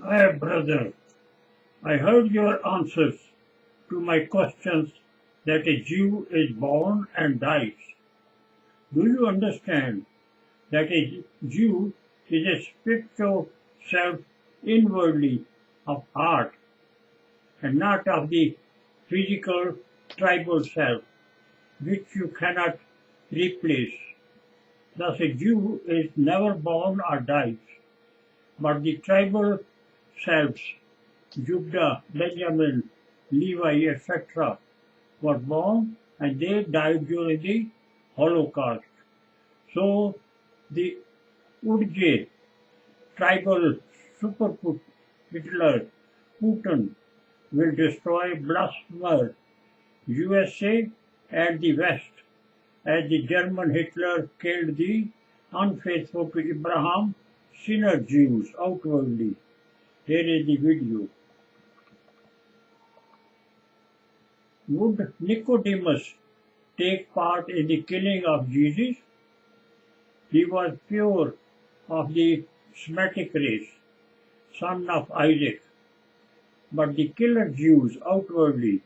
Hi, brother. I heard your answers to my questions that a Jew is born and dies. Do you understand that a Jew is a spiritual self inwardly of heart and not of the physical tribal self which you cannot replace? Thus, a Jew is never born or dies, but the tribal selves, Judah, Benjamin, Levi, etc., were born and they died during the Holocaust. So the Udje tribal super Hitler, Putin, will destroy blasphemer USA and the West as the German Hitler killed the unfaithful to Abraham sinner Jews outwardly. Here is the video. Would Nicodemus take part in the killing of Jesus? He was pure of the Semitic race, son of Isaac, but the killer Jews outwardly,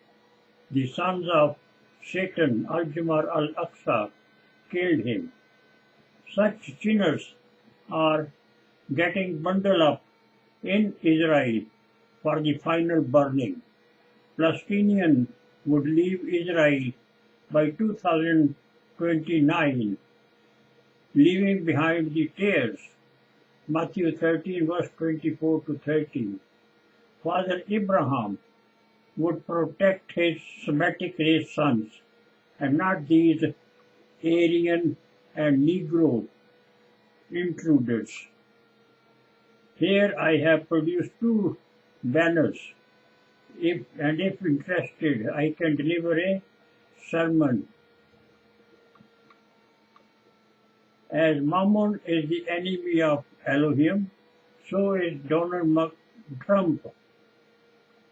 the sons of Satan, Al-Jamar al-Aqsa, killed him. Such sinners are getting bundled up in Israel for the final burning. Palestinians would leave Israel by 2029, leaving behind the tares. Matthew 13, verse 24 to 30. Father Abraham would protect his Semitic race sons and not these Aryan and Negro intruders. Here I have produced two banners. If interested, I can deliver a sermon. As Mammon is the enemy of Elohim, so is Donald Trump,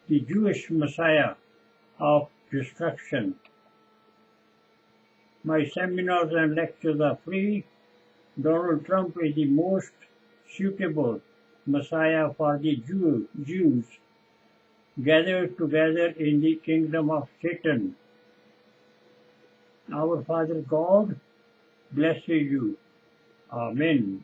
the Jewish Messiah of destruction. My seminars and lectures are free. Donald Trump is the most suitable Messiah for the Jews gathered together in the kingdom of Satan. Our Father God bless you. Amen.